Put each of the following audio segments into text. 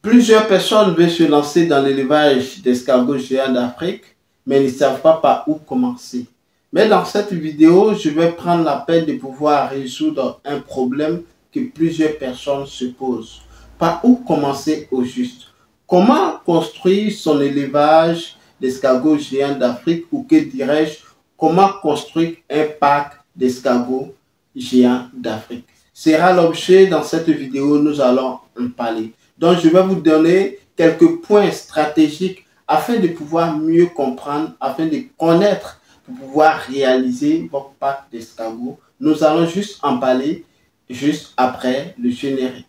Plusieurs personnes veulent se lancer dans l'élevage d'escargots géants d'Afrique, mais ne savent pas par où commencer. Mais dans cette vidéo, je vais prendre la peine de pouvoir résoudre un problème que plusieurs personnes se posent. Par où commencer au juste? Comment construire son élevage d'escargots géants d'Afrique, ou que dirais-je, comment construire un parc d'escargots géants d'Afrique? Sera l'objet dans cette vidéo, nous allons en parler. Donc, je vais vous donner quelques points stratégiques afin de pouvoir mieux comprendre, afin de connaître, pour pouvoir réaliser votre parc d'escargots. Nous allons juste en parler juste après le générique.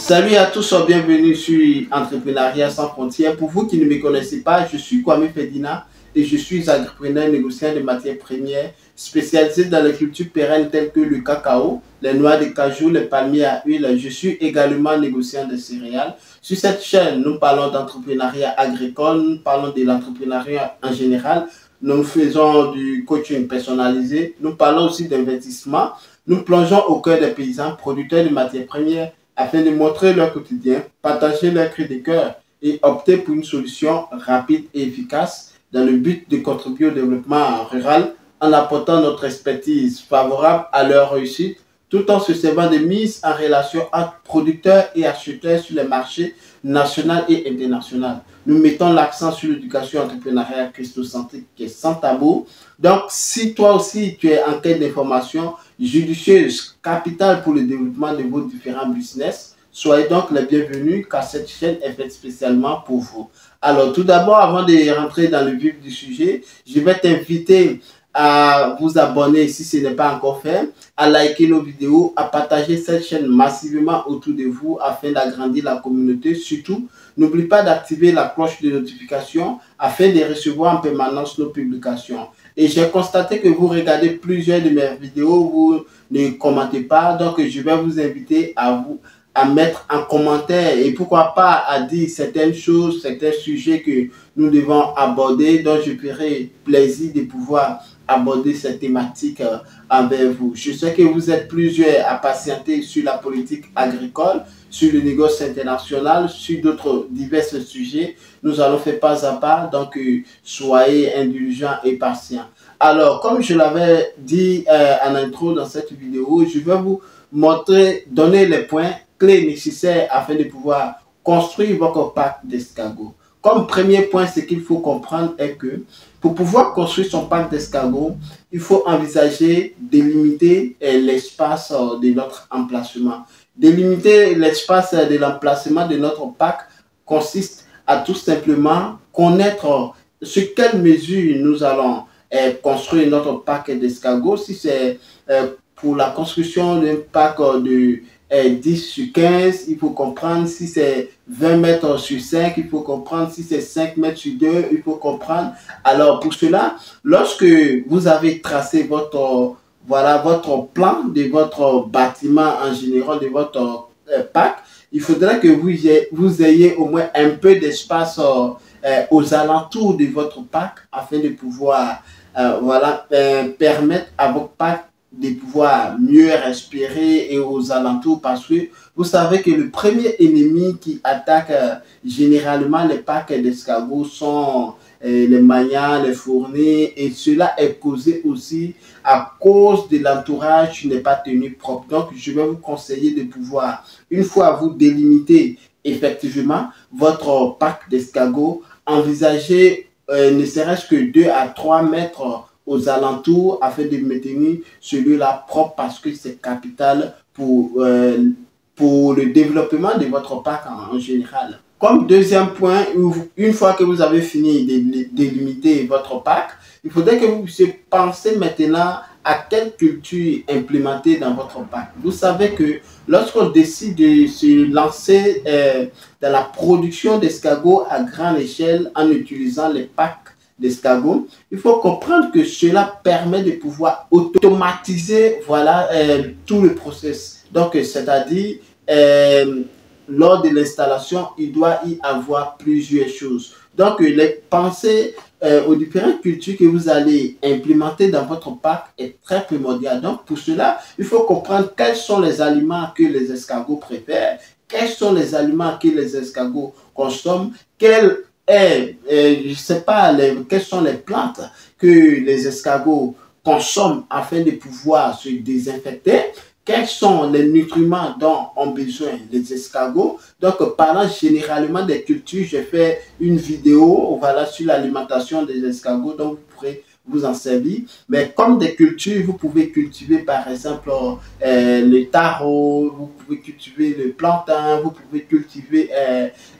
Salut à tous, bienvenue sur Entrepreneuriat sans frontières. Pour vous qui ne me connaissez pas, je suis Kwame Ferdinand et je suis agripreneur négociant de matières premières spécialisé dans les cultures pérennes telles que le cacao, les noix de cajou, les palmiers à huile. Je suis également négociant de céréales. Sur cette chaîne, nous parlons d'entrepreneuriat agricole, nous parlons de l'entrepreneuriat en général. Nous faisons du coaching personnalisé, nous parlons aussi d'investissement. Nous plongeons au cœur des paysans producteurs de matières premières afin de montrer leur quotidien, partager leurs cris de cœur et opter pour une solution rapide et efficace dans le but de contribuer au développement rural en apportant notre expertise favorable à leur réussite, tout en se servant de mise en relation entre producteurs et acheteurs sur les marchés national et international. Nous mettons l'accent sur l'éducation entrepreneuriale christocentrique qui est sans tabou. Donc, si toi aussi tu es en quête d'informations judicieuses, capitales pour le développement de vos différents business, soyez donc les bienvenus car cette chaîne est faite spécialement pour vous. Alors, tout d'abord, avant de rentrer dans le vif du sujet, je vais t'inviter à vous abonner si ce n'est pas encore fait, à liker nos vidéos, à partager cette chaîne massivement autour de vous afin d'agrandir la communauté. Surtout, n'oublie pas d'activer la cloche de notification afin de recevoir en permanence nos publications. Et j'ai constaté que vous regardez plusieurs de mes vidéos, vous ne commentez pas, donc je vais vous inviter à mettre en commentaire et pourquoi pas à dire certaines choses, certains sujets que nous devons aborder, dont je ferai plaisir de pouvoir aborder cette thématique envers vous. Je sais que vous êtes plusieurs à patienter sur la politique agricole, sur le négoce international, sur d'autres divers sujets. Nous allons faire pas à pas, donc soyez indulgents et patients. Alors, comme je l'avais dit en intro dans cette vidéo, je vais vous donner les points clés nécessaires afin de pouvoir construire votre parc d'escargots. Comme premier point, ce qu'il faut comprendre est que pour pouvoir construire son parc d'escargots, il faut envisager de limiter l'espace de notre emplacement. Délimiter l'espace de l'emplacement de notre parc consiste à tout simplement connaître sur quelle mesure nous allons construire notre parc d'escargots. Si c'est pour la construction d'un parc de 10 sur 15, il faut comprendre si c'est 20 mètres sur 5, il faut comprendre si c'est 5 mètres sur 2, il faut comprendre. Alors pour cela, lorsque vous avez tracé votre plan de votre bâtiment en général, de votre parc, il faudrait que vous ayez au moins un peu d'espace aux alentours de votre parc afin de pouvoir permettre à votre parc de pouvoir mieux respirer et aux alentours, parce que vous savez que le premier ennemi qui attaque généralement les parcs d'escargots sont les magnats, les fournis, et cela est causé aussi à cause de l'entourage qui n'est pas tenu propre. Donc, je vais vous conseiller de pouvoir, une fois vous délimiter effectivement votre parc d'escargots, envisager ne serait-ce que 2 à 3 mètres aux alentours afin de maintenir celui-là propre, parce que c'est capital pour le développement de votre parc en général. Comme deuxième point, une fois que vous avez fini de délimiter votre parc, il faudrait que vous puissiez penser maintenant à quelle culture implémenter dans votre parc. Vous savez que lorsqu'on décide de se lancer dans la production d'escargots à grande échelle en utilisant les packs d'escargots, il faut comprendre que cela permet de pouvoir automatiser tout le process. Donc, c'est-à-dire lors de l'installation, il doit y avoir plusieurs choses. Donc, les pensées aux différentes cultures que vous allez implémenter dans votre parc est très primordial. Donc, pour cela, il faut comprendre quels sont les aliments que les escargots préfèrent, quels sont les aliments que les escargots consomment, je sais pas, quelles sont les plantes que les escargots consomment afin de pouvoir se désinfecter. Quels sont les nutriments dont ont besoin les escargots? Donc, parlant généralement des cultures, j'ai fait une vidéo voilà, sur l'alimentation des escargots, donc vous pourrez vous en servir. Mais comme des cultures, vous pouvez cultiver par exemple le taro, vous pouvez cultiver le plantain, vous pouvez cultiver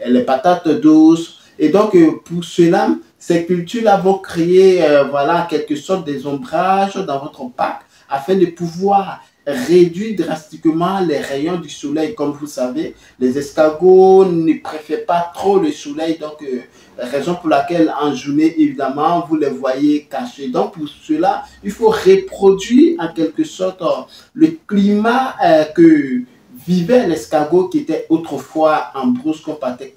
les patates douces. Et donc, pour cela, ces cultures-là vont créer voilà, en quelque sorte des ombrages dans votre parc afin de pouvoir réduire drastiquement les rayons du soleil. Comme vous savez, les escargots ne préfèrent pas trop le soleil, donc raison pour laquelle en journée, évidemment, vous les voyez cachés. Donc pour cela, il faut reproduire en quelque sorte le climat que vivait l'escargot qui était autrefois en brousse qu'on partait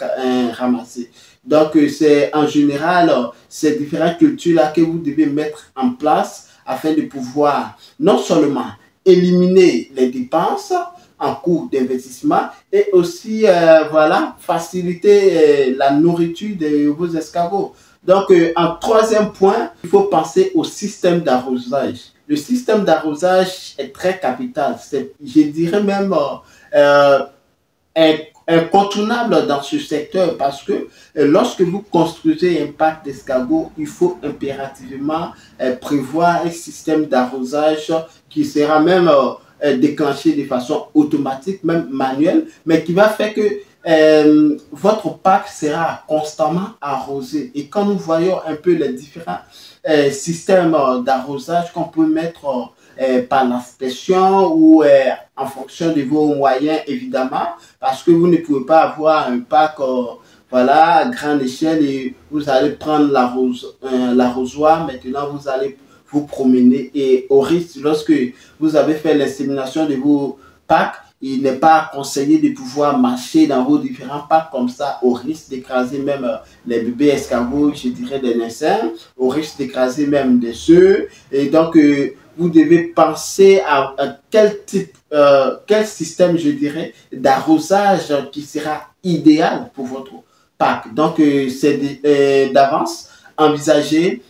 ramasser. Donc c'est en général ces différentes cultures-là que vous devez mettre en place afin de pouvoir non seulement éliminer les dépenses en cours d'investissement et aussi voilà, faciliter la nourriture de vos escargots. Donc, en troisième point, il faut penser au système d'arrosage. Le système d'arrosage est très capital. Je dirais même incontournable dans ce secteur parce que lorsque vous construisez un parc d'escargots, il faut impérativement prévoir un système d'arrosage qui sera même déclenché de façon automatique, même manuelle, mais qui va faire que votre parc sera constamment arrosé. Et quand nous voyons un peu les différents systèmes d'arrosage qu'on peut mettre par l'aspersion ou en fonction de vos moyens, évidemment, parce que vous ne pouvez pas avoir un parc voilà, à grande échelle et vous allez prendre l'arrosoir, maintenant vous allez vous promener et au risque, lorsque vous avez fait l'insémination de vos parcs, il n'est pas conseillé de pouvoir marcher dans vos différents parcs comme ça, au risque d'écraser même les bébés escargots, je dirais des naissins, au risque d'écraser même des œufs. Et donc, vous devez penser à quel type, quel système, je dirais, d'arrosage qui sera idéal pour votre parc. Donc, c'est d'avance envisager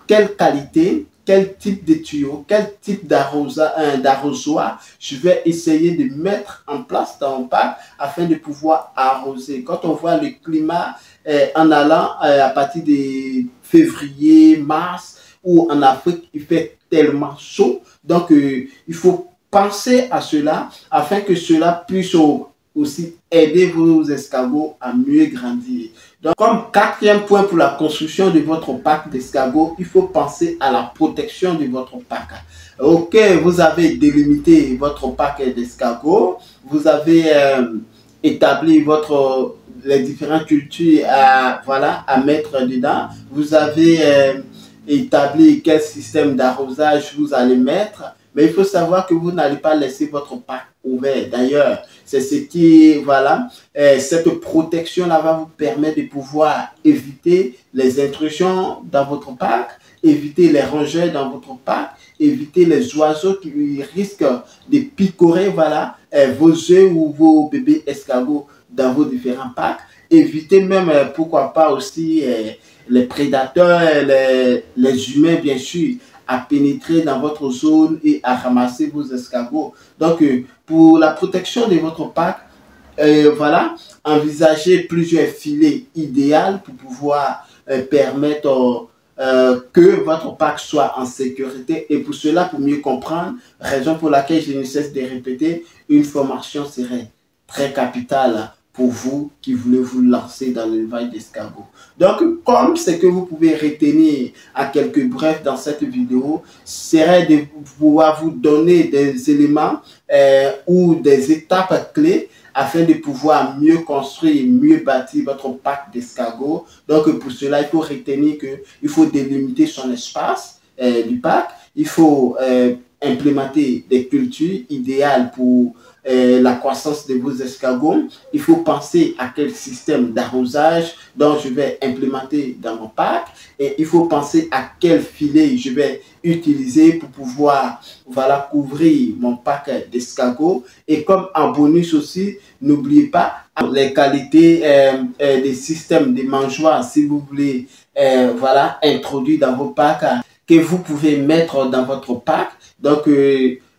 quelle qualité, quel type de tuyau, quel type d'arrosoir je vais essayer de mettre en place dans mon parc afin de pouvoir arroser. Quand on voit le climat en allant à partir de février, mars, où en Afrique, il fait tellement chaud. Donc, il faut penser à cela afin que cela puisse aussi aider vos escargots à mieux grandir. Donc, comme quatrième point pour la construction de votre parc d'escargots, il faut penser à la protection de votre parc. Ok, vous avez délimité votre parc d'escargots, vous avez établi les différentes cultures voilà, à mettre dedans, vous avez établi quel système d'arrosage vous allez mettre, mais il faut savoir que vous n'allez pas laisser votre parc ouvert. D'ailleurs, c'est ce qui, voilà, cette protection-là va vous permettre de pouvoir éviter les intrusions dans votre parc, éviter les rongeurs dans votre parc, éviter les oiseaux qui risquent de picorer, voilà, vos œufs ou vos bébés escargots dans vos différents parcs. Éviter même, pourquoi pas aussi, les prédateurs, les humains, bien sûr, à pénétrer dans votre zone et à ramasser vos escargots. Donc, pour la protection de votre parc, voilà, envisagez plusieurs filets idéaux pour pouvoir permettre que votre parc soit en sécurité. Et pour cela, pour mieux comprendre, raison pour laquelle je ne cesse de répéter, une formation serait très capitale pour vous qui voulez vous lancer dans l'élevage d'escargots. Donc, comme ce que vous pouvez retenir à quelques brefs dans cette vidéo, serait de pouvoir vous donner des éléments ou des étapes clés afin de pouvoir mieux construire, mieux bâtir votre parc d'escargots. Donc, pour cela, il faut retenir qu'il faut délimiter son espace du parc. Il faut implémenter des cultures idéales pour la croissance de vos escargots, il faut penser à quel système d'arrosage dont je vais implémenter dans mon parc et il faut penser à quel filet je vais utiliser pour pouvoir voilà, couvrir mon parc d'escargots. Et comme en bonus aussi, n'oubliez pas les qualités des systèmes de mangeoires si vous voulez voilà, introduire dans vos parcs que vous pouvez mettre dans votre parc. Donc,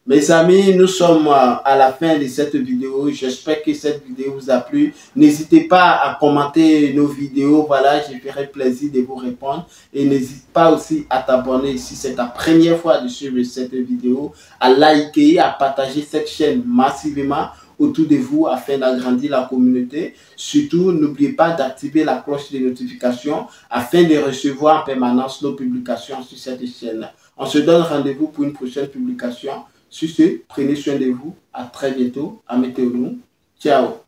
mes amis, nous sommes à la fin de cette vidéo. J'espère que cette vidéo vous a plu. N'hésitez pas à commenter nos vidéos. Voilà, je ferai plaisir de vous répondre. Et n'hésite pas aussi à t'abonner si c'est ta première fois de suivre cette vidéo, à liker, à partager cette chaîne massivement autour de vous afin d'agrandir la communauté. Surtout, n'oubliez pas d'activer la cloche de notification afin de recevoir en permanence nos publications sur cette chaîne. On se donne rendez-vous pour une prochaine publication. Sur ce, prenez soin de vous. À très bientôt. À Météo. Ciao.